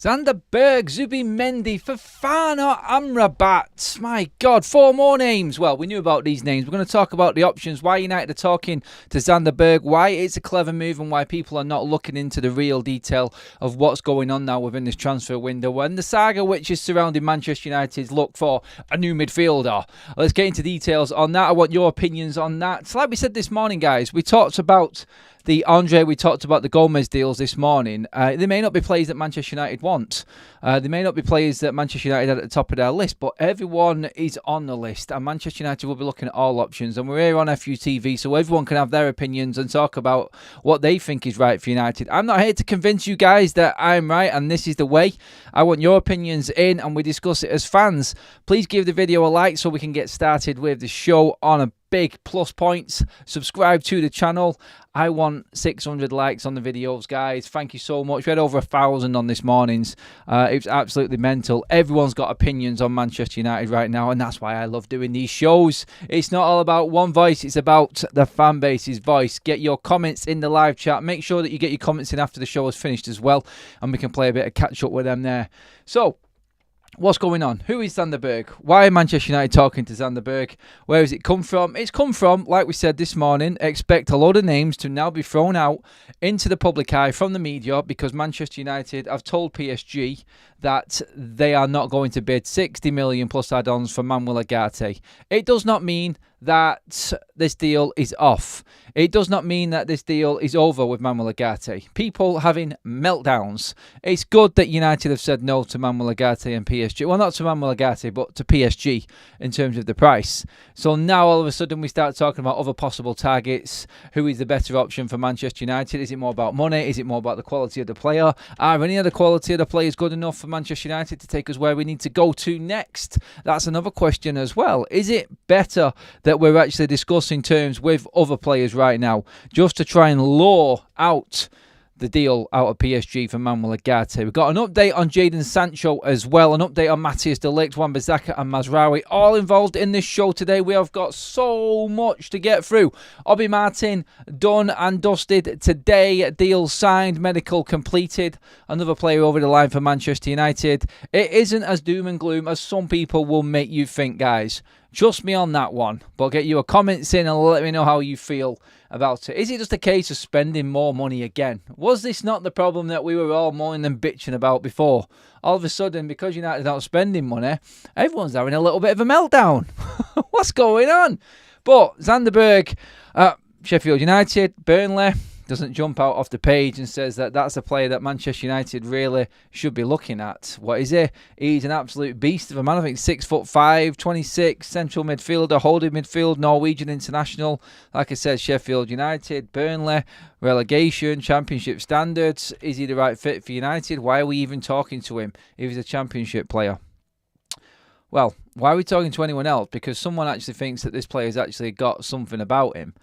Sander Berg, Zubimendi, Fofana, Amrabat. My God, 4 more names. Well, we knew about these names. We're going to talk about the options, why United are talking to Sander Berg, why it's a clever move and why people are not looking into the real detail of what's going on now within this transfer window and the saga which is surrounding Manchester United's look for a new midfielder. Let's get into details on that. I want your opinions on that. So like we said this morning, guys, we talked about the Andre, we talked about the Gomez deals this morning. They may not be players that Manchester United want. They may not be players that Manchester United had at the top of their list, but everyone is on the list, and Manchester United will be looking at all options. And we're here on FUTV, so everyone can have their opinions and talk about what they think is right for United. I'm not here to convince you guys that I'm right and this is the way. I want your opinions in, and we discuss it as fans. Please give the video a like so we can get started with the show on a big plus points. Subscribe to the channel. I want 600 likes on the videos, guys. Thank you so much. We had over 1,000 on this morning's. It was absolutely mental. Everyone's got opinions on Manchester United right now, and that's why I love doing these shows. It's not all about one voice, it's about the fan base's voice. Get your comments in the live chat. Make sure that you get your comments in after the show is finished as well, and we can play a bit of catch up with them there. So, what's going on? Who is Sander Berg? Why are Manchester United talking to Sander Berg? Where has it come from? It's come from, like we said this morning, expect a load of names to now be thrown out into the public eye from the media because Manchester United have told PSG that they are not going to bid 60 million plus add-ons for Manuel Ugarte. It does not mean that this deal is off. It does not mean that this deal is over with Manuel Ugarte. People having meltdowns. It's good that United have said no to Manuel Ugarte and PSG. Well, not to Manuel Ugarte, but to PSG in terms of the price. So now all of a sudden we start talking about other possible targets. Who is the better option for Manchester United? Is it more about money? Is it more about the quality of the player? Are any of the quality of the players good enough for Manchester United to take us where we need to go to next? That's another question as well. Is it better that we're actually discussing terms with other players right now just to try and lure out the deal out of PSG for Manuel Ugarte? We've got an update on Jadon Sancho as well, an update on Matthias de Ligt, Wan-Bissaka and Mazraoui, all involved in this show today. We have got so much to get through. Obi Martin done and dusted today, deal signed, medical completed, another player over the line for Manchester United. It isn't as doom and gloom as some people will make you think, guys. Trust me on that one, but get your comments in and let me know how you feel about it. Is it just a case of spending more money again? Was this not the problem that we were all moaning and bitching about before? All of a sudden, because United aren't spending money, everyone's having a little bit of a meltdown. What's going on? But Sander Berg, Sheffield United, Burnley, doesn't jump out off the page and says that that's a player that Manchester United really should be looking at. What is he? He's an absolute beast of a man. I think 6'5", 26, central midfielder, holding midfield, Norwegian international. Like I said, Sheffield United, Burnley, relegation, championship standards. Is he the right fit for United? Why are we even talking to him if he's a championship player? Well, why are we talking to anyone else? Because someone actually thinks that this player's actually got something about him.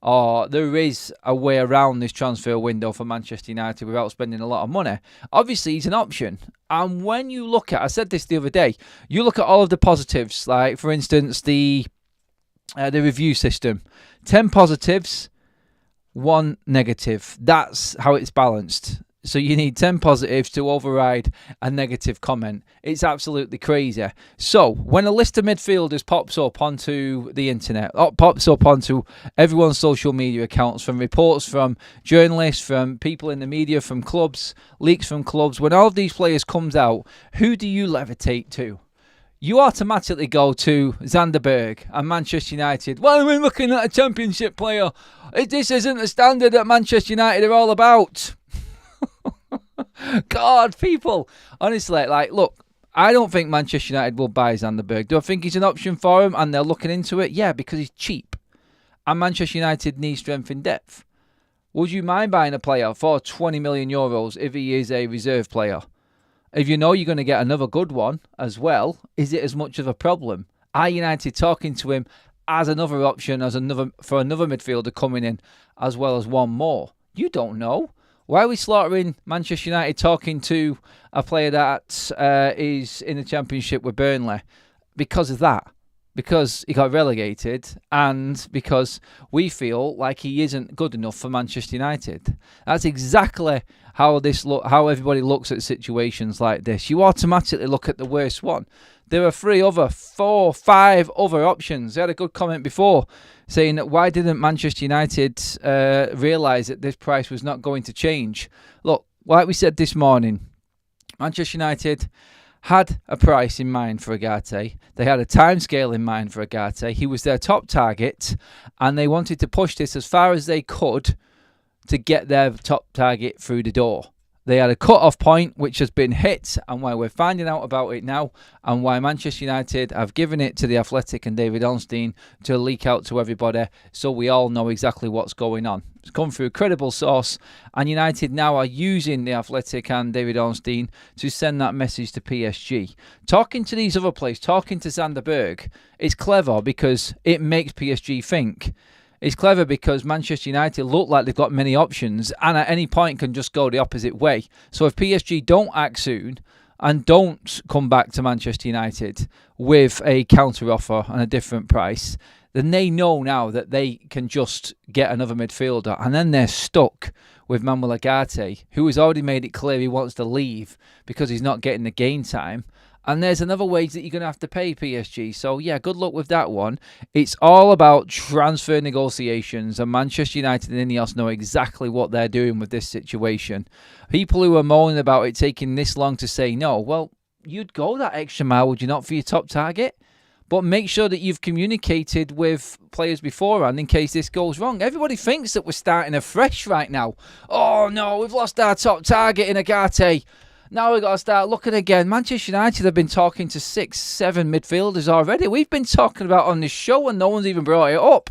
Or there is a way around this transfer window for Manchester United without spending a lot of money. Obviously, he's an option. And when you look at, I said this the other day, you look at all of the positives, like, for instance, the review system. 10 positives, 1 negative. That's how it's balanced. So you need 10 positives to override a negative comment. It's absolutely crazy. So when a list of midfielders pops up onto the internet, pops up onto everyone's social media accounts, from reports from journalists, from people in the media, from clubs, leaks from clubs, when all of these players comes out, who do you levitate to? You automatically go to Sander Berg and Manchester United. Well, we're looking at a championship player. This isn't the standard that Manchester United are all about. God, people, honestly, like, look, I don't think Manchester United will buy Sander Berg. Do I think he's an option for him and they're looking into it? Yeah, because he's cheap. And Manchester United needs strength in depth. Would you mind buying a player for 20 million euros if he is a reserve player? If you know you're going to get another good one as well, is it as much of a problem? Are United talking to him as another option, for another midfielder coming in, as well as one more? You don't know. Why are we slaughtering Manchester United talking to a player that is in the Championship with Burnley? Because of that. because he got relegated and because we feel like he isn't good enough for Manchester United. That's exactly how everybody looks at situations like this. You automatically look at the worst one. There are 4, 5 other options. I had a good comment before saying that why didn't Manchester United realise that this price was not going to change? Look, like we said this morning, Manchester United had a price in mind for Ugarte. They had a timescale in mind for Ugarte. He was their top target, and they wanted to push this as far as they could to get their top target through the door. They had a cut-off point which has been hit, and why we're finding out about it now, and why Manchester United have given it to The Athletic and David Ornstein to leak out to everybody so we all know exactly what's going on. It's come through a credible source, and United now are using The Athletic and David Ornstein to send that message to PSG. Talking to these other players, talking to Sander Berg, it's clever because it makes PSG think. It's clever because Manchester United look like they've got many options and at any point can just go the opposite way. So if PSG don't act soon and don't come back to Manchester United with a counter offer and a different price, then they know now that they can just get another midfielder, and then they're stuck with Manuel Ugarte, who has already made it clear he wants to leave because he's not getting the game time. And there's another wage that you're going to have to pay PSG. So, yeah, good luck with that one. It's all about transfer negotiations. And Manchester United and INEOS know exactly what they're doing with this situation. People who are moaning about it taking this long to say no, well, you'd go that extra mile, would you not, for your top target? But make sure that you've communicated with players beforehand in case this goes wrong. Everybody thinks that we're starting afresh right now. Oh, no, we've lost our top target in Ugarte. Now we've got to start looking again. Manchester United have been talking to 6, 7 midfielders already. We've been talking about on this show and no one's even brought it up.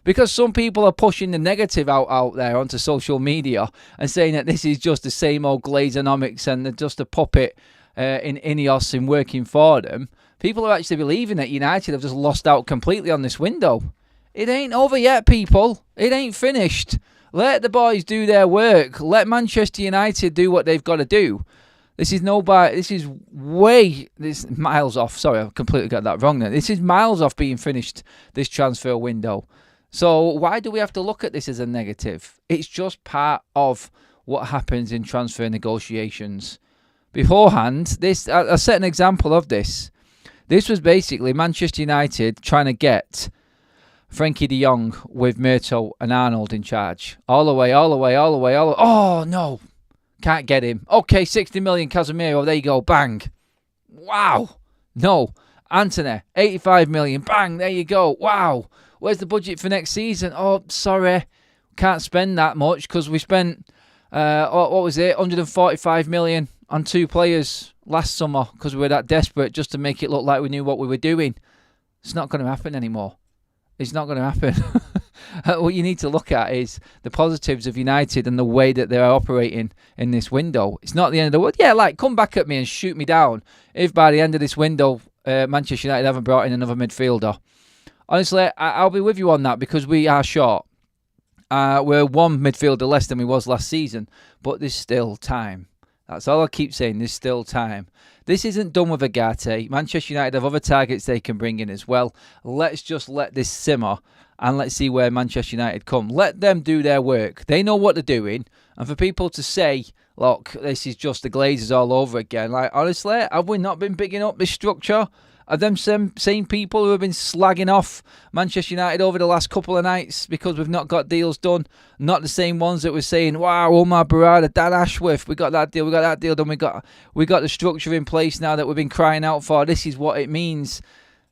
Because some people are pushing the negative out there onto social media and saying that this is just the same old Glazeonomics and they're just a puppet in INEOS and working for them. People are actually believing that United have just lost out completely on this window. It ain't over yet, people. It ain't finished. Let the boys do their work. Let Manchester United do what they've got to do. This is miles off. Sorry, I completely got that wrong there. This is miles off being finished, this transfer window. So why do we have to look at this as a negative? It's just part of what happens in transfer negotiations. Beforehand, I set an example of this. This was basically Manchester United trying to get Frankie de Jong with Murto and Arnold in charge. All the way. Oh, no. Can't get him. Okay, 60 million Casemiro. There you go. Bang. Wow. No. Anthony, 85 million. Bang. There you go. Wow. Where's the budget for next season? Oh, sorry. Can't spend that much because we spent, 145 million on 2 players last summer because we were that desperate just to make it look like we knew what we were doing. It's not going to happen anymore. It's not going to happen. What you need to look at is the positives of United and the way that they're operating in this window. It's not the end of the world. Yeah, come back at me and shoot me down if by the end of this window Manchester United haven't brought in another midfielder. Honestly, I'll be with you on that because we are short. We're 1 midfielder less than we was last season, but there's still time. That's all I keep saying. There's still time. This isn't done with Ugarte. Manchester United have other targets they can bring in as well. Let's just let this simmer and let's see where Manchester United come. Let them do their work. They know what they're doing. And for people to say, look, this is just the Glazers all over again. Honestly, have we not been picking up this structure? Are them same people who have been slagging off Manchester United over the last couple of nights because we've not got deals done? Not the same ones that were saying, wow, Omar Barada, Dan Ashworth, we got that deal done. We got the structure in place now that we've been crying out for. This is what it means.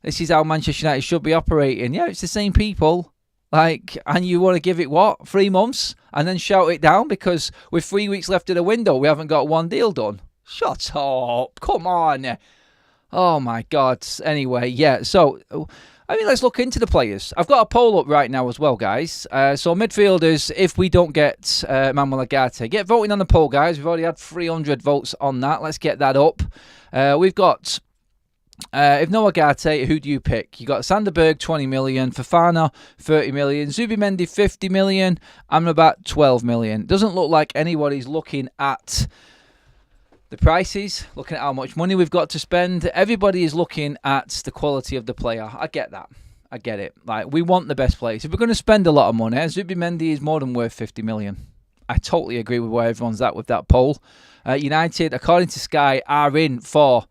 This is how Manchester United should be operating. Yeah, it's the same people. And you want to give it, 3 months? And then shout it down because with 3 weeks left of the window, we haven't got 1 deal done. Shut up. Come on. Oh, my God. Anyway, yeah. So, let's look into the players. I've got a poll up right now as well, guys. So, midfielders, if we don't get Manuel Ugarte, get voting on the poll, guys. We've already had 300 votes on that. Let's get that up. We've got, if no Ugarte, who do you pick? You got Sander Berg, 20 million. Fofana, 30 million. Zubimendi, 50 million. Amrabat, 12 million. Doesn't look like anybody's looking at the prices, looking at how much money we've got to spend. Everybody is looking at the quality of the player. I get that. I get it. Like, we want the best players. If we're going to spend a lot of money, Zubimendi is more than worth 50 million. I totally agree with where everyone's at with that poll. United, according to Sky, are in for,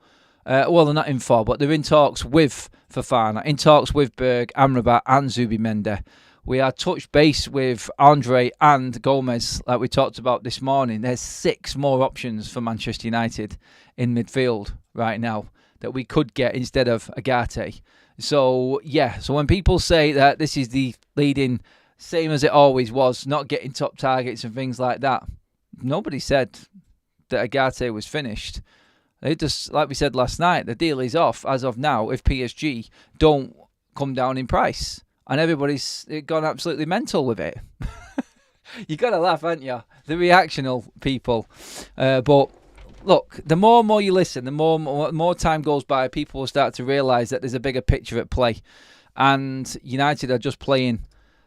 well, they're not in for, but they're in talks with Fofana, in talks with Berge, Amrabat and Zubimendi. We are touch base with Andre and Gomez, like we talked about this morning. There's 6 more options for Manchester United in midfield right now that we could get instead of Ugarte. So, yeah, so when people say that this is the leading, same as it always was, not getting top targets and things like that, nobody said that Ugarte was finished. They just, like we said last night, the deal is off as of now if PSG don't come down in price. And everybody's gone absolutely mental with it. You got to laugh, haven't you? The reactional people. But look, the more and more you listen, the more time goes by, people will start to realise that there's a bigger picture at play. And United are just playing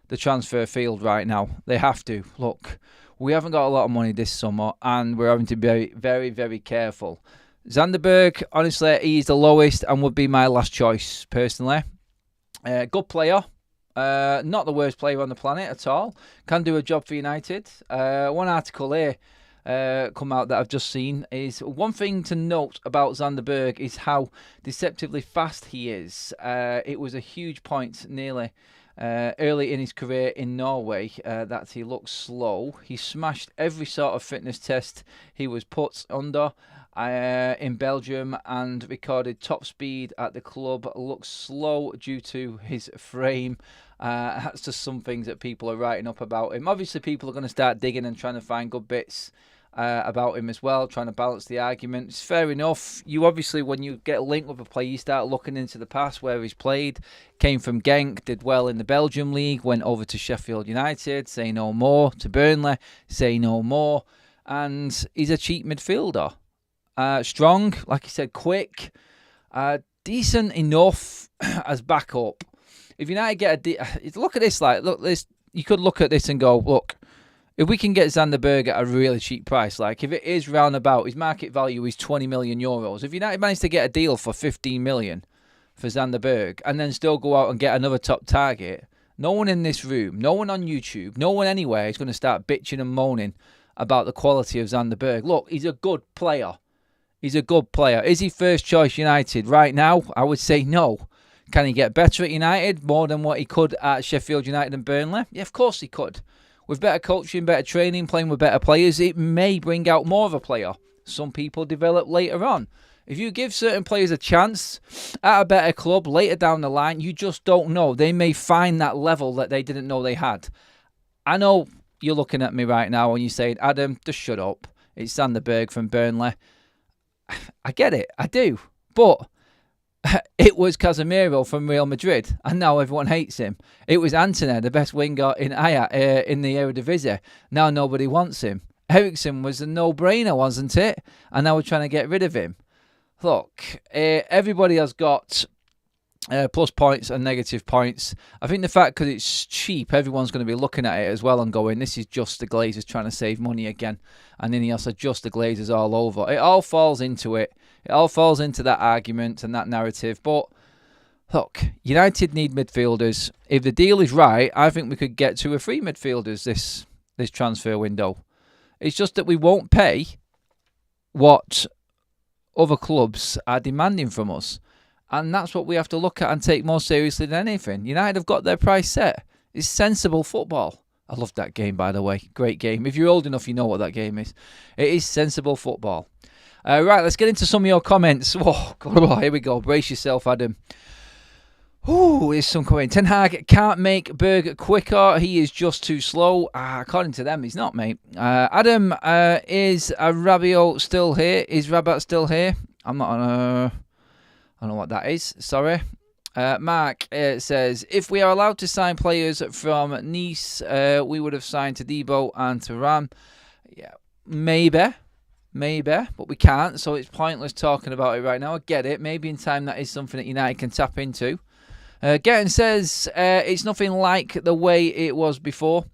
the transfer field right now. They have to. Look, we haven't got a lot of money this summer, and we're having to be very, very careful. Sander Berg, honestly, he's the lowest and would be my last choice, personally. Good player. Not the worst player on the planet at all. Can do a job for United. One article here come out that I've just seen is one thing to note about Sander Berg is how deceptively fast he is. It was a huge point nearly early in his career in Norway that he looked slow. He smashed every sort of fitness test he was put under in Belgium and recorded top speed at the club. Looks slow due to his frame. That's just some things that people are writing up about him. Obviously, people are going to start digging and trying to find good bits about him as well, trying to balance the argument. It's fair enough. You obviously, when you get linked with a player, you start looking into the past where he's played. Came from Genk, did well in the Belgium league, went over to Sheffield United, say no more, to Burnley, say no more. And he's a cheap midfielder. Strong, like I said, quick, decent enough as backup. If United get look at this, you could look at this and go, look, if we can get Sander Berg at a really cheap price, like if it is roundabout, his market value is 20 million euros. If United manage to get a deal for 15 million for Sander Berg and then still go out and get another top target, no one in this room, no one on YouTube, no one anywhere is going to start bitching and moaning about the quality of Sander Berg. Look, he's a good player. He's a good player. Is he first choice United right now? I would say no. Can he get better at United more than what he could at Sheffield United and Burnley? Yeah, of course he could. With better coaching, better training, playing with better players, it may bring out more of a player. Some people develop later on. If you give certain players a chance at a better club later down the line, you just don't know. They may find that level that they didn't know they had. I know you're looking at me right now and you're saying, Adam, just shut up. It's Sander Berg from Burnley. I get it, I do. But it was Casemiro from Real Madrid, and now everyone hates him. It was Antony, the best winger in in the Eredivisie. Now nobody wants him. Eriksen was a no-brainer, wasn't it? And now we're trying to get rid of him. Look, everybody has got plus points and negative points. I think the fact because it's cheap, everyone's going to be looking at it as well and going, this is just the Glazers trying to save money again. And INEOS are just the Glazers all over. It all falls into it. It all falls into that argument and that narrative. But look, United need midfielders. If the deal is right, I think we could get 2 or 3 midfielders this transfer window. It's just that we won't pay what other clubs are demanding from us. And that's what we have to look at and take more seriously than anything. United have got their price set. It's sensible football. I love that game, by the way. Great game. If you're old enough, you know what that game is. It is sensible football. Right, let's get into some of your comments. Oh, God, here we go. Brace yourself, Adam. Ooh, there's some coming. Ten Hag can't make Berg quicker. He is just too slow. According to them, he's not, mate. Adam, is Rabiot still here? Is Rabat still here? I'm not on I don't know what that is. Sorry. Mark says, if we are allowed to sign players from Nice, we would have signed to Debo and Thuram. Yeah, maybe, but we can't, so it's pointless talking about it right now. I get it. Maybe in time that is something that United can tap into. Gettin says, it's nothing like the way it was before.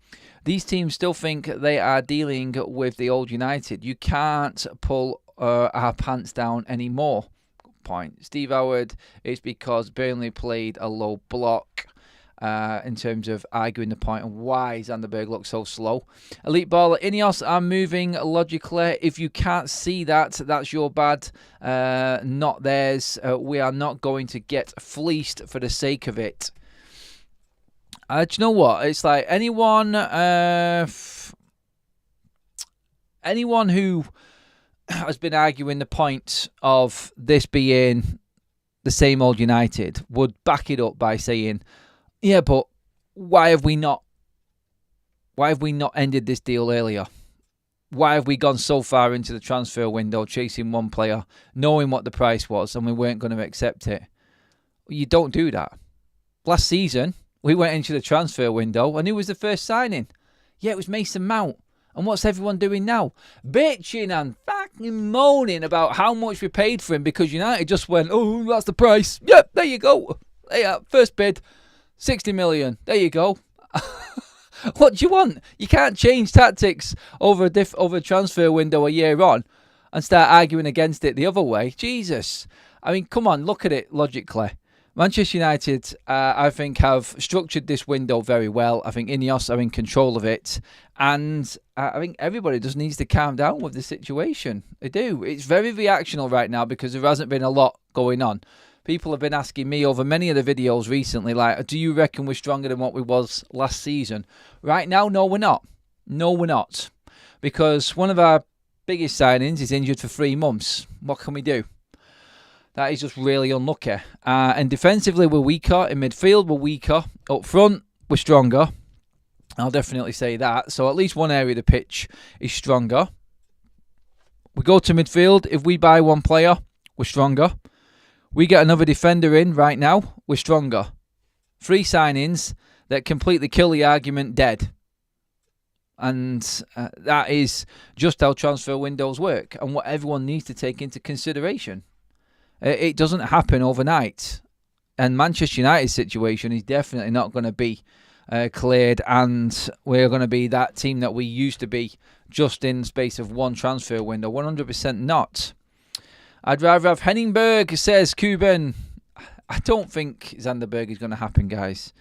These teams still think they are dealing with the old United. You can't pull our pants down anymore. Good point. Steve Howard, it's because Burnley played a low block. In terms of arguing the point of why Sander Berg looks so slow. Elite Baller, INEOS are moving logically. If you can't see that, that's your bad, not theirs. We are not going to get fleeced for the sake of it. Do you know what? It's like anyone who has been arguing the point of this being the same old United would back it up by saying, yeah, but why have we not ended this deal earlier? Why have we gone so far into the transfer window chasing one player, knowing what the price was, and we weren't going to accept it? You don't do that. Last season, we went into the transfer window, and who was the first signing? Yeah, it was Mason Mount. And what's everyone doing now? Bitching and fucking moaning about how much we paid for him because United just went, oh, that's the price. Yep, there you go. Yeah, first bid. 60 million. There you go. What do you want? You can't change tactics over a transfer window a year on and start arguing against it the other way. Jesus. I mean, come on, look at it logically. Manchester United, I think, have structured this window very well. I think INEOS are in control of it. And I think everybody just needs to calm down with the situation. They do. It's very reactional right now because there hasn't been a lot going on. People have been asking me over many of the videos recently, like, do you reckon we're stronger than what we was last season? Right now, no, we're not. No, we're not. Because one of our biggest signings is injured for 3 months. What can we do? That is just really unlucky. And defensively, we're weaker. In midfield, we're weaker. Up front, we're stronger. I'll definitely say that. So at least one area of the pitch is stronger. We go to midfield. If we buy one player, we're stronger. We get another defender in right now, we're stronger. 3 signings that completely kill the argument dead. And that is just how transfer windows work and what everyone needs to take into consideration. It doesn't happen overnight. And Manchester United's situation is definitely not going to be cleared, and we're going to be that team that we used to be just in the space of one transfer window. 100% not. I'd rather have Henningberg, says Cuban. I don't think Sander Berg is going to happen, guys.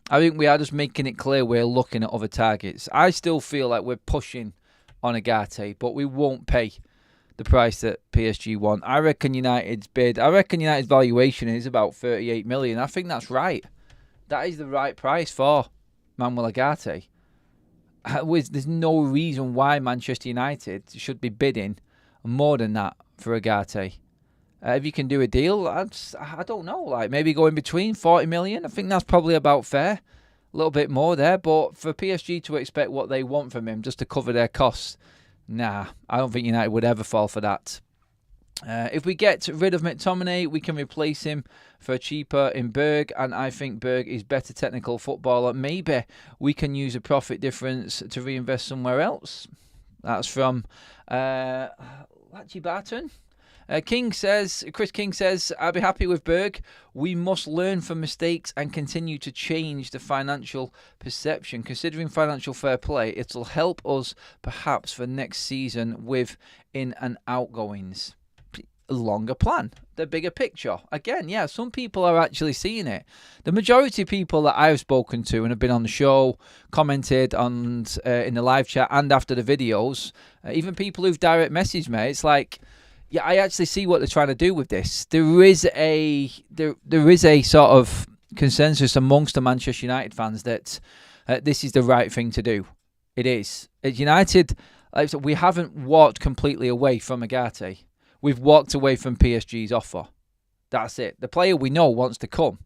I think we are just making it clear we're looking at other targets. I still feel like we're pushing on Ugarte, but we won't pay the price that PSG want. I reckon United's valuation is about 38 million. I think that's right. That is the right price for Manuel Ugarte. There's no reason why Manchester United should be bidding more than that for Ugarte. If you can do a deal, I don't know, like maybe go in between 40 million. I think that's probably about fair. A little bit more there, but for PSG to expect what they want from him just to cover their costs, nah, I don't think United would ever fall for that. If we get rid of McTominay, we can replace him for cheaper in Berge, and I think Berge is better technical footballer. Maybe we can use a profit difference to reinvest somewhere else. That's from Lachi Barton. Chris King says, I'll be happy with Berge. We must learn from mistakes and continue to change the financial perception. Considering financial fair play, it'll help us perhaps for next season with in and outgoings. Longer plan, the bigger picture. Again, yeah, some people are actually seeing it. The majority of people that I've spoken to and have been on the show, commented on in the live chat and after the videos, even people who've direct messaged me, it's like, yeah, I actually see what they're trying to do with this. There is a sort of consensus amongst the Manchester United fans that this is the right thing to do. It is. At United, we haven't walked completely away from Ugarte. We've walked away from PSG's offer. That's it. The player we know wants to come.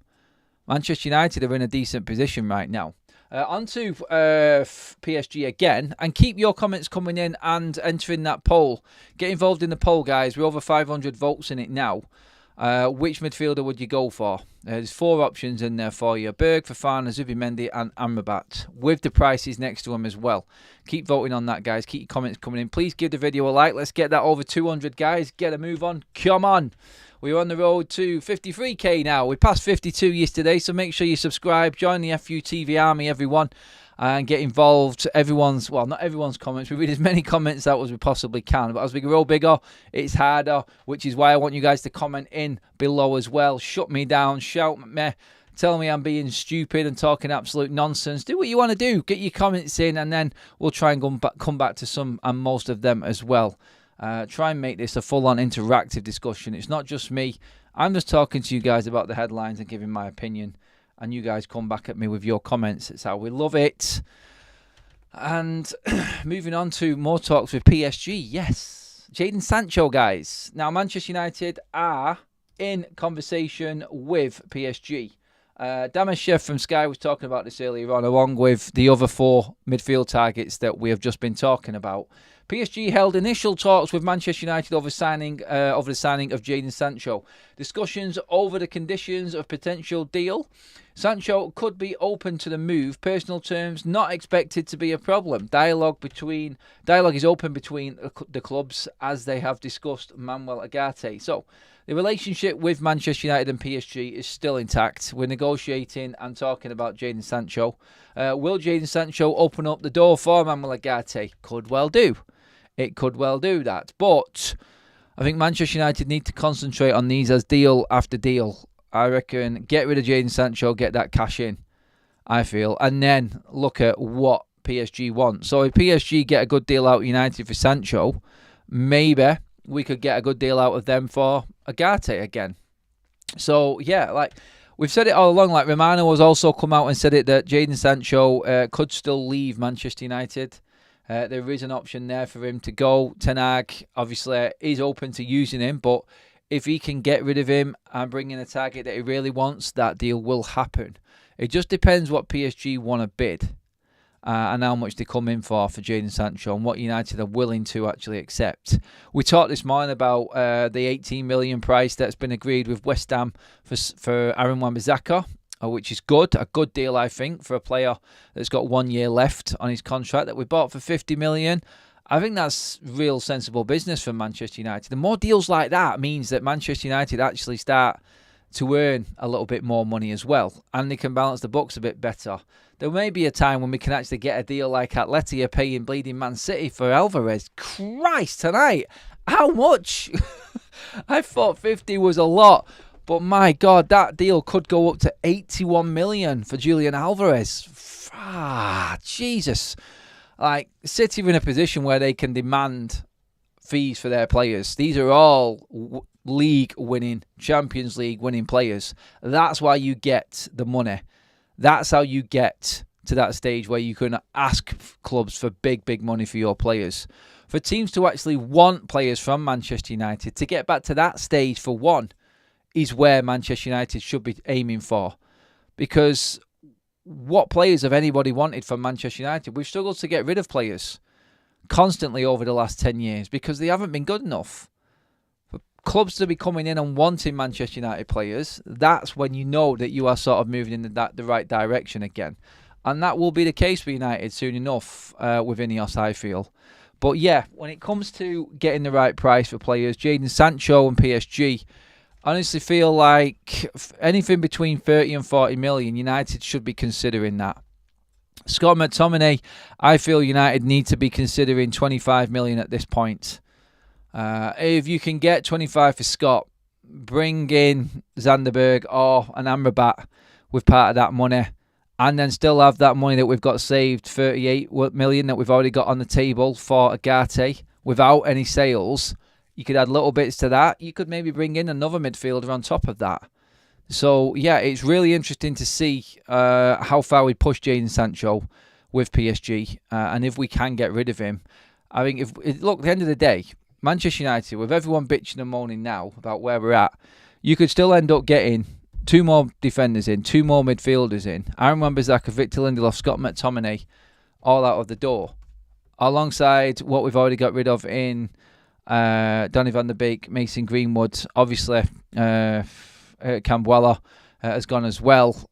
Manchester United are in a decent position right now. On to PSG again. And keep your comments coming in and entering that poll. Get involved in the poll, guys. We're over 500 votes in it now. Which midfielder would you go for? There's 4 options in there for you. Berge, Fofana, Zubimendi and Amrabat. With the prices next to them as well. Keep voting on that, guys. Keep your comments coming in. Please give the video a like. Let's get that over 200, guys. Get a move on. Come on. We're on the road to 53k now. We passed 52 yesterday, so make sure you subscribe. Join the FUTV army, everyone. and get involved. Not everyone's comments. We read as many comments out as we possibly can. But as we grow bigger, it's harder, which is why I want you guys to comment in below as well. Shut me down, shout at me, tell me I'm being stupid and talking absolute nonsense. Do what you want to do. Get your comments in, and then we'll try and come back to some and most of them as well. Try and make this a full-on interactive discussion. It's not just me. I'm just talking to you guys about the headlines and giving my opinion. And you guys come back at me with your comments. It's how we love it. And moving on to more talks with PSG. Yes. Jadon Sancho, guys. Now, Manchester United are in conversation with PSG. Damashev from Sky was talking about this earlier on, along with the other 4 midfield targets that we have just been talking about. PSG held initial talks with Manchester United over the signing of Jadon Sancho. Discussions over the conditions of potential deal. Sancho could be open to the move. Personal terms not expected to be a problem. Dialogue is open between the clubs, as they have discussed Manuel Ugarte. So the relationship with Manchester United and PSG is still intact. We're negotiating and talking about Jadon Sancho. Will Jadon Sancho open up the door for Manuel Ugarte? Could well do. It could well do that. But I think Manchester United need to concentrate on these as deal after deal. I reckon get rid of Jadon Sancho, get that cash in, I feel, and then look at what PSG want. So if PSG get a good deal out of United for Sancho, maybe we could get a good deal out of them for Ugarte again. So, yeah, like we've said it all along, like Romano has also come out and said it, that Jadon Sancho could still leave Manchester United. There is an option there for him to go. Ten Hag, obviously, is open to using him, but if he can get rid of him and bring in a target that he really wants, that deal will happen. It just depends what PSG want to bid and how much they come in for Jadon Sancho and what United are willing to actually accept. We talked this morning about the 18 million price that's been agreed with West Ham for Aaron Wan-Bissaka, which is good. A good deal, I think, for a player that's got 1 year left on his contract that we bought for 50 million. I think that's real sensible business for Manchester United. The more deals like that means that Manchester United actually start to earn a little bit more money as well, and they can balance the books a bit better. There may be a time when we can actually get a deal like Atleti are paying bleeding Man City for Alvarez. Christ, tonight, how much? I thought 50 was a lot. But my God, that deal could go up to 81 million for Julian Alvarez. Jesus. Like, City are in a position where they can demand fees for their players. These are all league-winning, Champions League-winning players. That's why you get the money. That's how you get to that stage where you can ask clubs for big, big money for your players. For teams to actually want players from Manchester United, to get back to that stage for one, is where Manchester United should be aiming for. Because what players have anybody wanted from Manchester United? We've struggled to get rid of players constantly over the last 10 years because they haven't been good enough. For clubs to be coming in and wanting Manchester United players, that's when you know that you are sort of moving in the right direction again. And that will be the case for United soon enough with INEOS, I feel. But yeah, when it comes to getting the right price for players, Jadon Sancho and PSG, I honestly feel like anything between 30 and 40 million, United should be considering that. Scott McTominay, I feel United need to be considering 25 million at this point. If you can get 25 for Scott, bring in Sander Berg or an Amrabat with part of that money, and then still have that money that we've got saved, 38 million that we've already got on the table for Ugarte without any sales. You could add little bits to that. You could maybe bring in another midfielder on top of that. So, yeah, it's really interesting to see how far we push Jadon Sancho with PSG and if we can get rid of him. I think, look, at the end of the day, Manchester United, with everyone bitching and moaning now about where we're at, you could still end up getting 2 more defenders in, 2 more midfielders in, Aaron Wan-Bissaka, Victor Lindelof, Scott McTominay, all out of the door, alongside what we've already got rid of in Donny van der Beek, Mason Greenwood, obviously Cambuella has gone as well.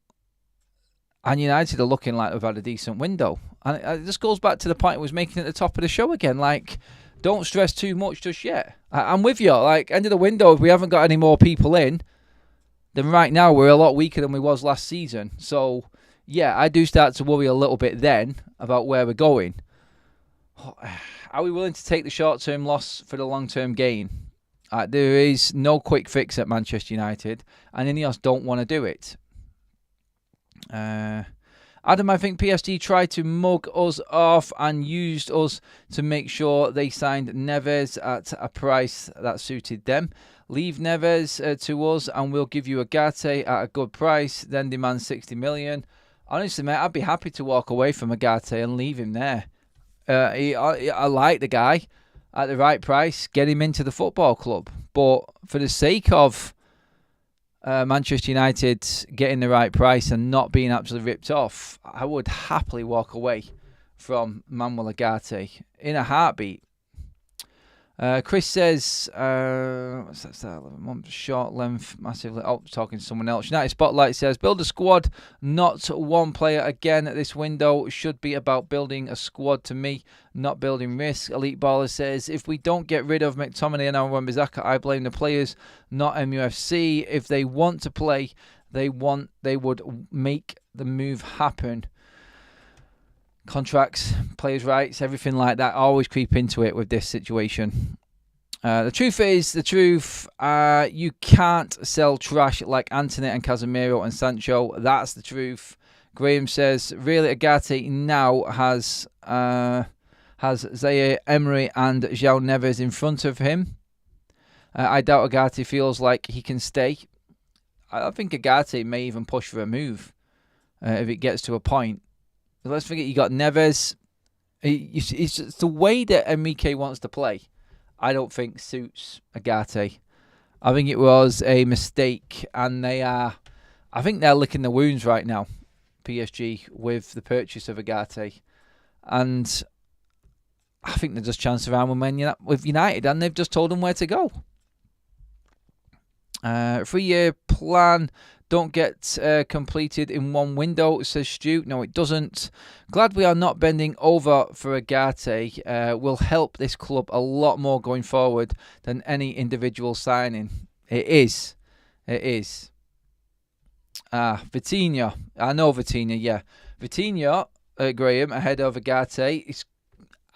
And United are looking like they've had a decent window. And it just goes back to the point I was making at the top of the show again. Like, don't stress too much just yet. I'm with you. Like, end of the window, if we haven't got any more people in, then right now we're a lot weaker than we was last season. So yeah, I do start to worry a little bit then about where we're going. Are we willing to take the short-term loss for the long-term gain? There is no quick fix at Manchester United, and INEOS don't want to do it. Adam, I think PSG tried to mug us off and used us to make sure they signed Neves at a price that suited them. Leave Neves to us and we'll give you Ugarte at a good price, then demand 60 million. Honestly, mate, I'd be happy to walk away from Ugarte and leave him there. I like the guy at the right price, get him into the football club. But for the sake of Manchester United getting the right price and not being absolutely ripped off, I would happily walk away from Manuel Ugarte in a heartbeat. Chris says, what's that? 11 months, short length, massively. Oh, talking to someone else. United Spotlight says, build a squad, not one player. Again, this window should be about building a squad to me, not building risk. Elite Baller says, if we don't get rid of McTominay and Wan-Bissaka, I blame the players, not MUFC. If they want to play, they would make the move happen. Contracts, players' rights, everything like that always creep into it with this situation. The truth is the truth. You can't sell trash like Antony and Casemiro and Sancho. That's the truth. Graham says, really, Ugarte now has Zaire Emery and João Neves in front of him. I doubt Ugarte feels like he can stay. I think Ugarte may even push for a move if it gets to a point. Let's forget you got Neves. It's the way that Enrique wants to play, I don't think suits Ugarte. I think it was a mistake, and I think they're licking the wounds right now, PSG, with the purchase of Ugarte. And I think they're just chancing around with United, and they've just told them where to go. 3-year plan don't get completed in one window, says Stu. No, it doesn't. Glad we are not bending over for Ugarte. Will help this club a lot more going forward than any individual signing. It is. Vitinha. I know Vitinha, yeah. Vitinha, Graham, ahead of Ugarte, is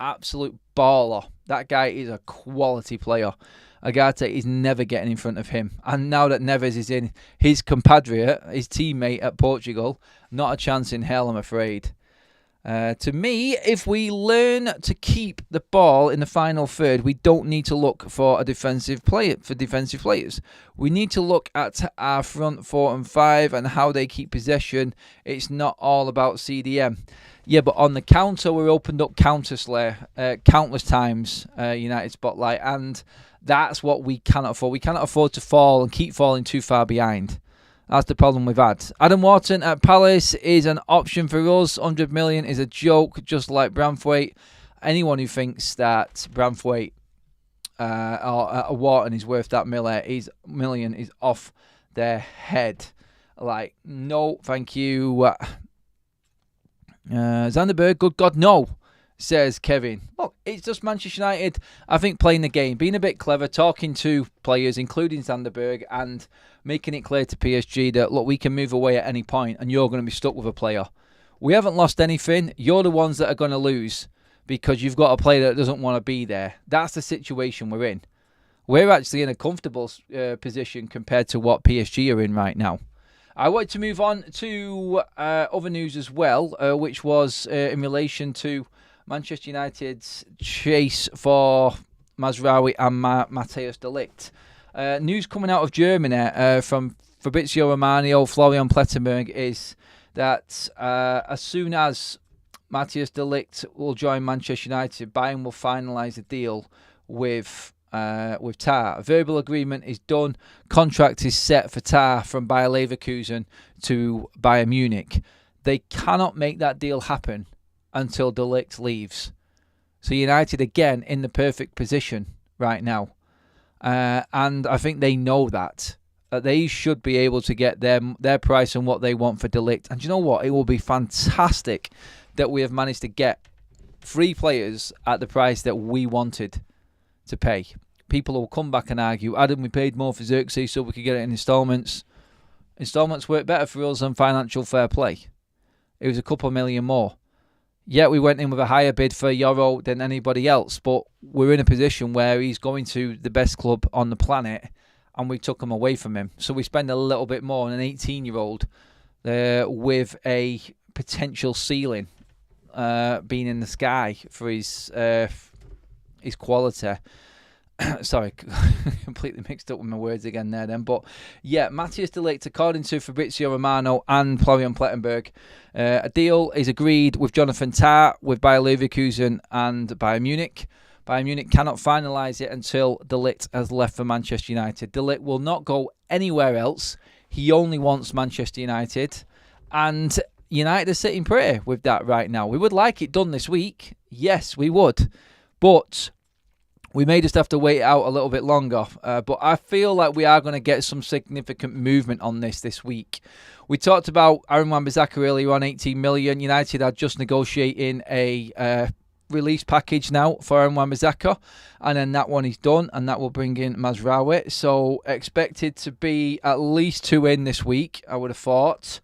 absolute baller. That guy is a quality player. Ugarte is never getting in front of him. And now that Neves is in, his compatriot, his teammate at Portugal, not a chance in hell, I'm afraid. To me, if we learn to keep the ball in the final third, we don't need to look for a defensive players. We need to look at our front 4 and 5 and how they keep possession. It's not all about CDM. Yeah, but on the counter, we opened up counter slayer countless times, United Spotlight, and that's what we cannot afford. We cannot afford to fall and keep falling too far behind. That's the problem we've had. Adam Wharton at Palace is an option for us. 100 million is a joke, just like Branthwaite. Anyone who thinks that Branthwaite or Wharton is worth that million is off their head. Like, no, thank you. Sander Berg, good God, no, says Kevin. Look, it's just Manchester United, I think, playing the game, being a bit clever, talking to players, including Sander Berg, and making it clear to PSG that, look, we can move away at any point and you're going to be stuck with a player. We haven't lost anything. You're the ones that are going to lose because you've got a player that doesn't want to be there. That's the situation we're in. We're actually in a comfortable position compared to what PSG are in right now. I want to move on to other news as well, which was in relation to Manchester United's chase for Mazraoui and Matthias de Ligt. News coming out of Germany from Fabrizio Romano, Florian Plettenberg, is that as soon as Matthias de Ligt will join Manchester United, Bayern will finalise a deal with Tar. A verbal agreement is done. Contract is set for Tar from Bayer Leverkusen to Bayern Munich. They cannot make that deal happen until De Ligt leaves. So United again in the perfect position right now. And I think they know that they should be able to get their price and what they want for De Ligt. And you know what? It will be fantastic that we have managed to get 3 players at the price that we wanted to pay. People will come back and argue, Adam, we paid more for Xerxes so we could get it in instalments. Instalments work better for us than financial fair play. it was a couple of million more. Yeah, we went in with a higher bid for Euro than anybody else, but we're in a position where he's going to the best club on the planet, and we took him away from him. So we spend a little bit more on an 18-year-old with a potential ceiling being in the sky for his quality. Sorry, completely mixed up with my words again there then. But yeah, Matthias de Ligt, according to Fabrizio Romano and Florian Plettenberg, a deal is agreed with Jonathan Tah, with Bayer Leverkusen and Bayern Munich. Bayern Munich cannot finalise it until de Ligt has left for Manchester United. De Ligt will not go anywhere else. He only wants Manchester United. And United are sitting pretty with that right now. We would like it done this week. Yes, we would. But we may just have to wait out a little bit longer. But I feel like we are going to get some significant movement on this week. We talked about Aaron Wan-Bissaka earlier on, 18 million. United are just negotiating a release package now for Aaron Wan-Bissaka. And then that one is done. And that will bring in Mazraoui. So expected to be at least 2 in this week, I would have thought.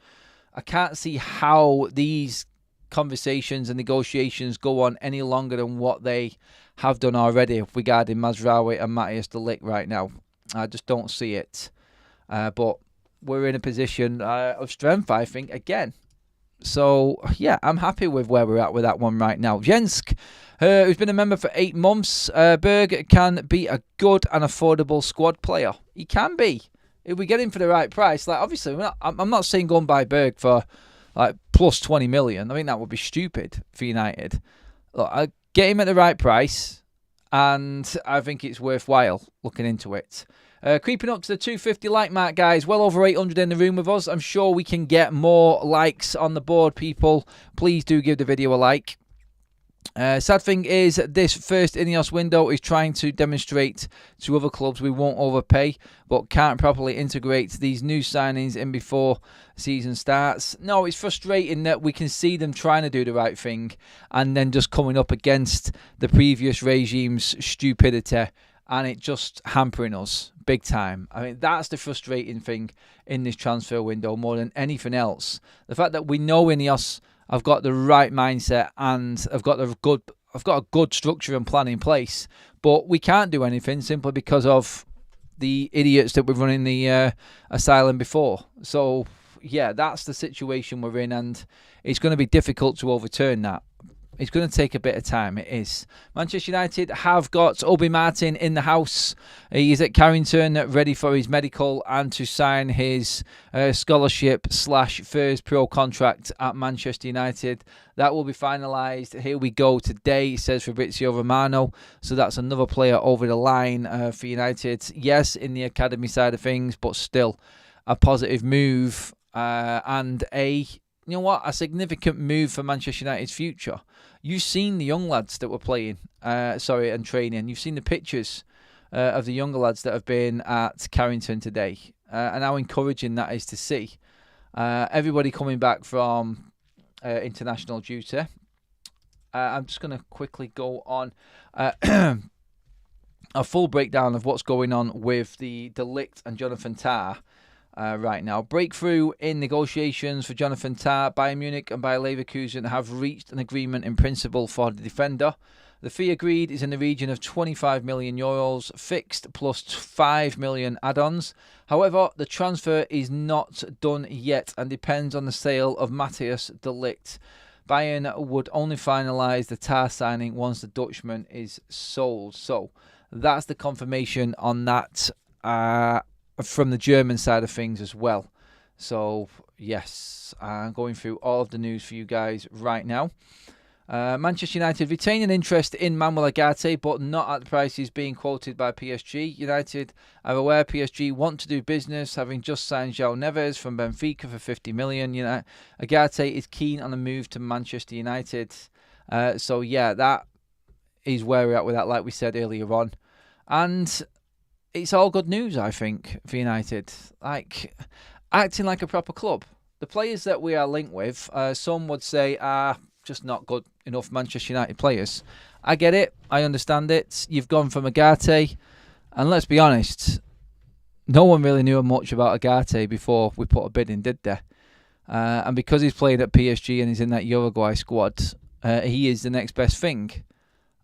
I can't see how these conversations and negotiations go on any longer than what they have done already regarding Mazraoui and Matthias de Ligt right now. I just don't see it. But we're in a position of strength, I think, again. So, yeah, I'm happy with where we're at with that one right now. Jensk, who's been a member for 8 months, Berge can be a good and affordable squad player. He can be, if we get him for the right price. Like, obviously, I'm not saying go and buy Berge for like plus 20 million. I think that would be stupid for United. Look, I get him at the right price, and I think it's worthwhile looking into it. Creeping up to the 250 like mark, guys. Well over 800 in the room with us. I'm sure we can get more likes on the board, people. Please do give the video a like. Sad thing is, this first INEOS window is trying to demonstrate to other clubs we won't overpay, but can't properly integrate these new signings in before season starts. No, it's frustrating that we can see them trying to do the right thing and then just coming up against the previous regime's stupidity, and it just hampering us big time. I mean, that's the frustrating thing in this transfer window more than anything else. The fact that we know INEOS I've got the right mindset and I've got a good structure and plan in place, but we can't do anything simply because of the idiots that were running the asylum before. So yeah, that's the situation we're in, and it's going to be difficult to overturn that. It's going to take a bit of time, it is. Manchester United have got Obi Martin in the house. He's at Carrington, ready for his medical and to sign his scholarship/first pro contract at Manchester United. That will be finalised. Here we go today, says Fabrizio Romano. So that's another player over the line for United. Yes, in the academy side of things, but still a positive move and a significant move for Manchester United's future. You've seen the young lads that were playing, and training. You've seen the pictures of the younger lads that have been at Carrington today, and how encouraging that is to see. Everybody coming back from international duty. I'm just going to quickly go on a full breakdown of what's going on with the de Ligt and Jonathan Tah. Right now, breakthrough in negotiations for Jonathan Tah. Bayern Munich and Bayer Leverkusen have reached an agreement in principle for the defender. The fee agreed is in the region of 25 million euros, fixed plus 5 million add-ons. However, the transfer is not done yet and depends on the sale of Matthias de Ligt. Bayern would only finalise the Tah signing once the Dutchman is sold. So that's the confirmation on that. From the German side of things as well. So, yes, I'm going through all of the news for you guys right now. Manchester United retain an interest in Manuel Ugarte, but not at the prices being quoted by PSG. United are aware PSG want to do business, having just signed João Neves from Benfica for 50 million. Ugarte is keen on a move to Manchester United. So, yeah, that is where we're at with that, like we said earlier on. And it's all good news, I think, for United. Like, acting like a proper club. The players that we are linked with, some would say are just not good enough Manchester United players. I get it. I understand it. You've gone from Ugarte, and let's be honest, no one really knew much about Ugarte before we put a bid in, did they? And because he's played at PSG and he's in that Uruguay squad, he is the next best thing.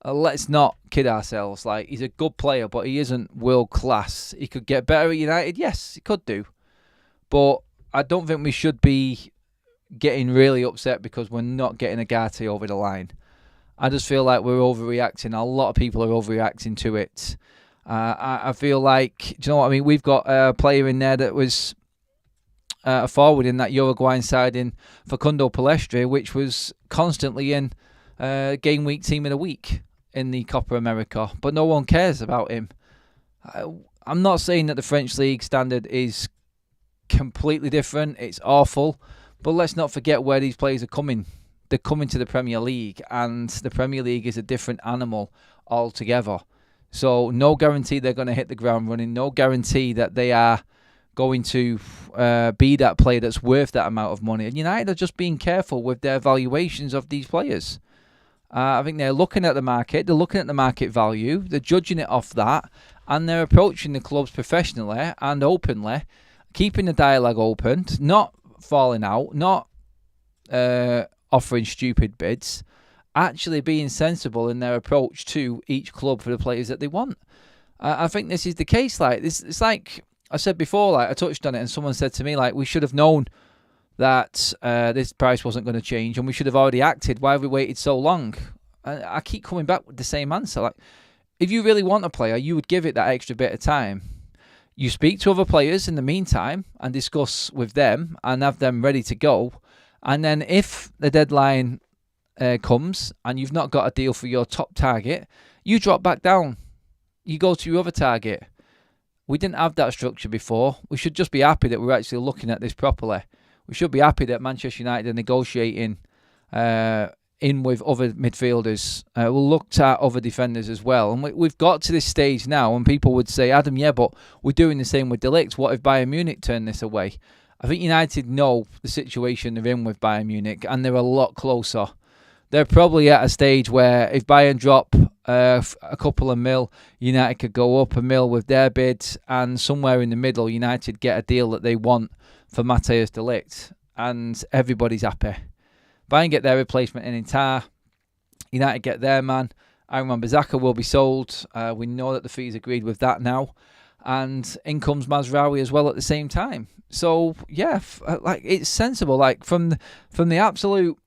Let's not kid ourselves. Like, he's a good player, but he isn't world class. He could get better at United. Yes, he could do. But I don't think we should be getting really upset because we're not getting Ugarte over the line. I just feel like we're overreacting. A lot of people are overreacting to it. I feel like, do you know what I mean? We've got a player in there that was a forward in that Uruguayan side in Facundo Palestre, which was constantly in game week team of the week in the Copa America, but no one cares about him. I'm not saying that the French league standard is completely different. It's awful, but let's not forget where these players are coming. They're coming to the Premier League, and the Premier League is a different animal altogether. So no guarantee they're going to hit the ground running. No guarantee that they are going to be that player that's worth that amount of money. And United are just being careful with their valuations of these players. I think they're looking at the market. They're looking at the market value. They're judging it off that. And they're approaching the clubs professionally and openly, keeping the dialogue open, not falling out, not offering stupid bids, actually being sensible in their approach to each club for the players that they want. I think this is the case. Like, it's like I said before, like I touched on it, and someone said to me, like, we should have known that this price wasn't going to change, and we should have already acted. Why have we waited so long? I keep coming back with the same answer. Like, if you really want a player, you would give it that extra bit of time. You speak to other players in the meantime and discuss with them and have them ready to go. And then if the deadline comes and you've not got a deal for your top target, you drop back down. You go to your other target. We didn't have that structure before. We should just be happy that we're actually looking at this properly. We should be happy that Manchester United are negotiating in with other midfielders. We'll look at other defenders as well. And we've got to this stage now, and people would say, Adam, yeah, but we're doing the same with Ligt. What if Bayern Munich turn this away? I think United know the situation they're in with Bayern Munich, and they're a lot closer. They're probably at a stage where if Bayern drop a couple of mil, United could go up a mil with their bid, and somewhere in the middle, United get a deal that they want for Matthijs de Ligt, and everybody's happy. Bayern get their replacement in Inter. United get their man. Wan-Bissaka will be sold. We know that the fee's agreed with that now. And in comes Mazraoui as well at the same time. So, yeah, like, it's sensible. Like, from the absolute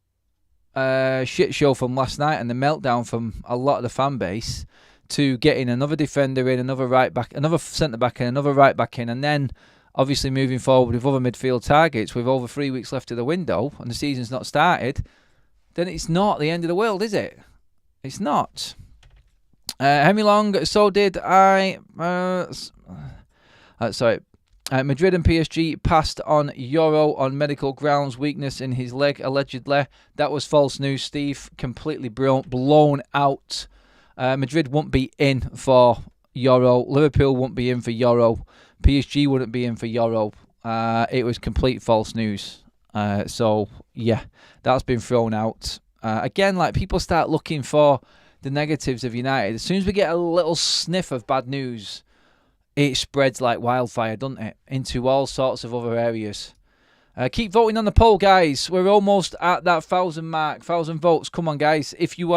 shit show from last night and the meltdown from a lot of the fan base to getting another defender in, another right back, another centre back in, another right back in, and then obviously moving forward with other midfield targets with over 3 weeks left of the window and the season's not started, then it's not the end of the world, is it? It's not. Henry Long, so did I. Madrid and PSG passed on Euro on medical grounds, weakness in his leg, allegedly. That was false news, Steve. Completely blown out. Madrid won't be in for Euro. Liverpool won't be in for Euro. PSG wouldn't be in for Euro. It was complete false news. So, yeah, that's been thrown out. Again, like, people start looking for the negatives of United. As soon as we get a little sniff of bad news, it spreads like wildfire, doesn't it? Into all sorts of other areas. Keep voting on the poll, guys. We're almost at that 1,000 mark. 1,000 votes. Come on, guys. If we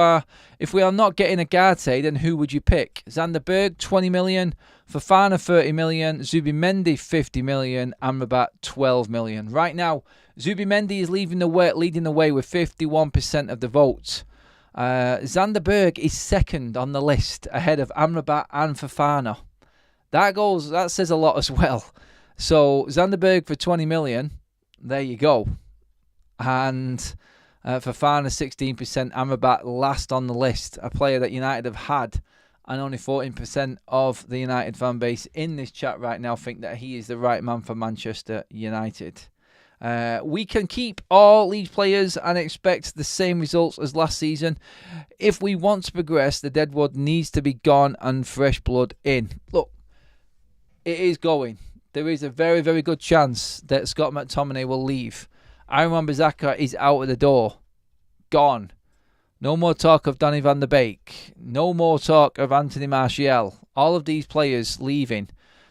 are not getting Ugarte, then who would you pick? Sander Berg, 20 million. Fofana, 30 million. Zubimendi, 50 million. Amrabat, 12 million. Right now, Zubimendi is leading the way with 51% of the votes. Sander Berg is second on the list, ahead of Amrabat and Fofana. That says a lot as well. So Sander Berg for 20 million. There you go. And Fofana 16%. Amrabat last on the list. A player that United have had. And only 14% of the United fan base in this chat right now think that he is the right man for Manchester United. We can keep all these players and expect the same results as last season. If we want to progress, the deadwood needs to be gone and fresh blood in. Look, it is going. There is a very, very good chance that Scott McTominay will leave. Wan-Bissaka is out of the door. Gone. No more talk of Donny van der Beek. No more talk of Anthony Martial. All of these players leaving.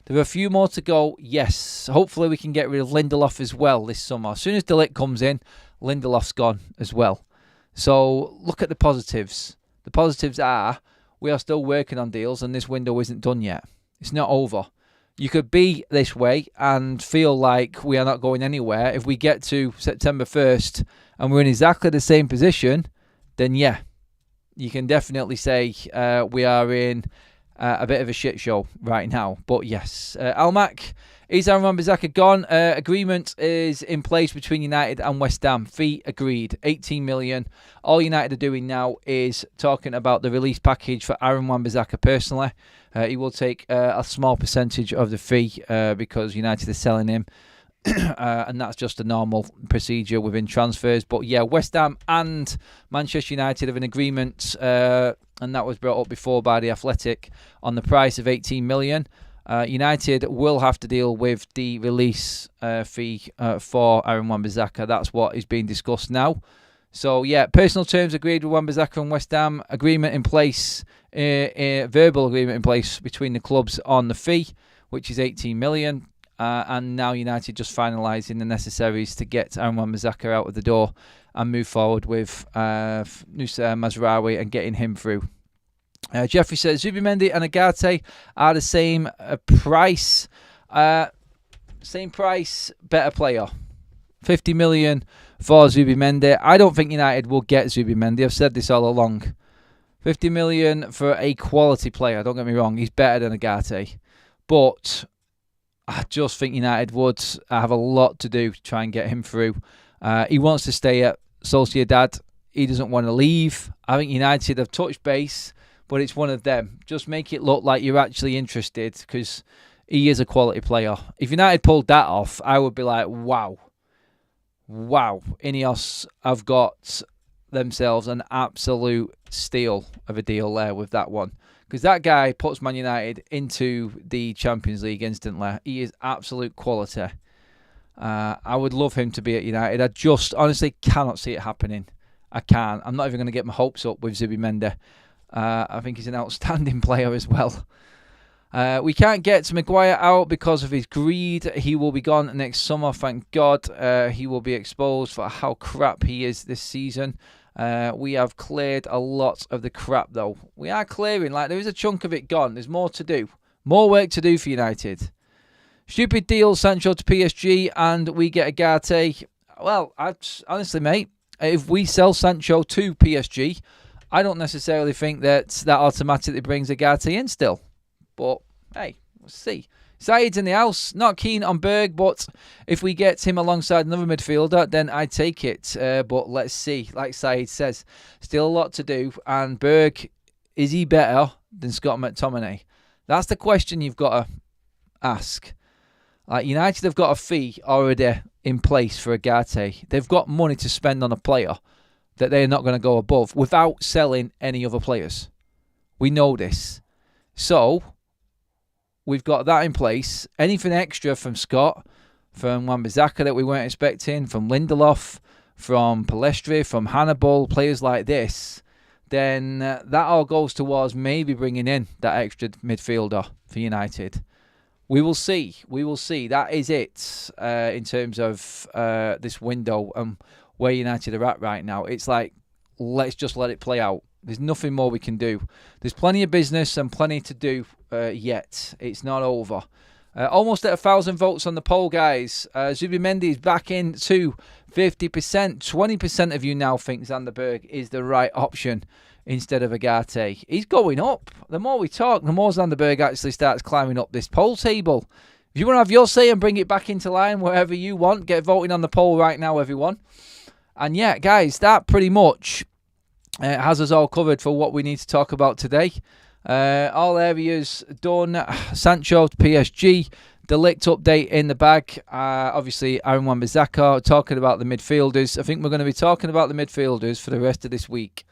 There are a few more to go, yes. Hopefully we can get rid of Lindelof as well this summer. As soon as Ligt comes in, Lindelof's gone as well. So look at the positives. The positives are we are still working on deals and this window isn't done yet. It's not over. You could be this way and feel like we are not going anywhere. If we get to September 1st and we're in exactly the same position, then yeah, you can definitely say we are in a bit of a shit show right now. But yes, Almac, is Sancho and Wan-Bissaka gone? Agreement is in place between United and West Ham. Fee agreed, 18 million. All United are doing now is talking about the release package for Aaron Wan-Bissaka personally. He will take a small percentage of the fee because United is selling him. And that's just a normal procedure within transfers. But yeah, West Ham and Manchester United have an agreement, and that was brought up before by The Athletic, on the price of 18 million. United will have to deal with the release fee for Aaron Wan-Bissaka. That's what is being discussed now. So yeah, personal terms agreed with Wan-Bissaka and West Ham. Agreement in place, verbal agreement in place between the clubs on the fee, which is 18 million. And now United just finalising the necessaries to get Aaron Wan-Bissaka out of the door and move forward with Mr Mazraoui and getting him through. Jeffrey says Zubimendi and Ugarte are the same price. Same price, better player. 50 million for Zubimendi. I don't think United will get Zubimendi. I've said this all along. 50 million for a quality player. Don't get me wrong. He's better than Ugarte. But I just think United would have a lot to do to try and get him through. He wants to stay at Sociedad. He doesn't want to leave. I think United have touched base, but it's one of them. Just make it look like you're actually interested, because he is a quality player. If United pulled that off, I would be like, wow. Wow. INEOS have got themselves an absolute steal of a deal there with that one. Because that guy puts Man United into the Champions League instantly. He is absolute quality. I would love him to be at United. I just honestly cannot see it happening. I can't. I'm not even going to get my hopes up with Zubimendi. I think he's an outstanding player as well. We can't get Maguire out because of his greed. He will be gone next summer, thank God. He will be exposed for how crap he is this season. We have cleared a lot of the crap, though. We are clearing. Like, there is a chunk of it gone. There's more to do. More work to do for United. Stupid deal, Sancho to PSG, and we get Ugarte. Well, honestly, mate, if we sell Sancho to PSG, I don't necessarily think that automatically brings Ugarte in still. But, hey, we'll see. Said's in the house, not keen on Berge, but if we get him alongside another midfielder, then I'd take it. But let's see. Like Said says, still a lot to do. And Berge, is he better than Scott McTominay? That's the question you've got to ask. Like, United have got a fee already in place for Ugarte. They've got money to spend on a player that they're not going to go above without selling any other players. We know this. So we've got that in place. Anything extra from Scott, from Wan-Bissaka that we weren't expecting, from Lindelof, from Palestri, from Hannibal, players like this, then that all goes towards maybe bringing in that extra midfielder for United. We will see. We will see. That is it in terms of this window and where United are at right now. It's like, let's just let it play out. There's nothing more we can do. There's plenty of business and plenty to do yet. It's not over. Almost at 1,000 votes on the poll, guys. Zubimendi is back in to 50%. 20% of you now think Sander Berg is the right option instead of Ugarte. He's going up. The more we talk, the more Sander Berg actually starts climbing up this poll table. If you want to have your say and bring it back into line wherever you want, get voting on the poll right now, everyone. And yeah, guys, that pretty much has us all covered for what we need to talk about today. All areas done. Sancho to PSG. The Ligt update in the bag. Obviously, Aaron Wan-Bissaka. Talking about the midfielders. I think we're going to be talking about the midfielders for the rest of this week.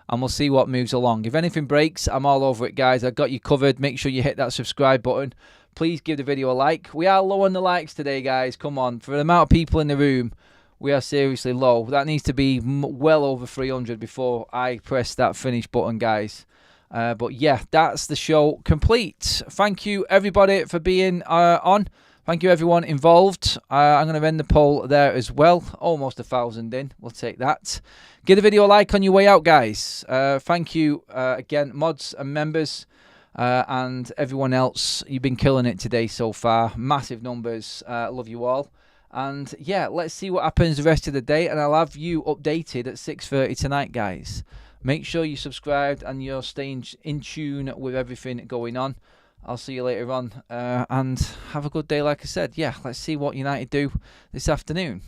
And we'll see what moves along. If anything breaks, I'm all over it, guys. I've got you covered. Make sure you hit that subscribe button. Please give the video a like. We are low on the likes today, guys. Come on. For the amount of people in the room, we are seriously low. That needs to be well over 300 before I press that finish button, guys. But yeah, that's the show complete. Thank you everybody for being on. Thank you everyone involved. I'm going to end the poll there as well. Almost 1,000 in. We'll take that. Give the video a like on your way out, guys. Thank you again, mods and members. And everyone else, you've been killing it today so far. Massive numbers. Love you all. And yeah, let's see what happens the rest of the day. And I'll have you updated at 6:30 tonight, guys. Make sure you're subscribed and you're staying in tune with everything going on. I'll see you later on. And have a good day, like I said. Yeah, let's see what United do this afternoon.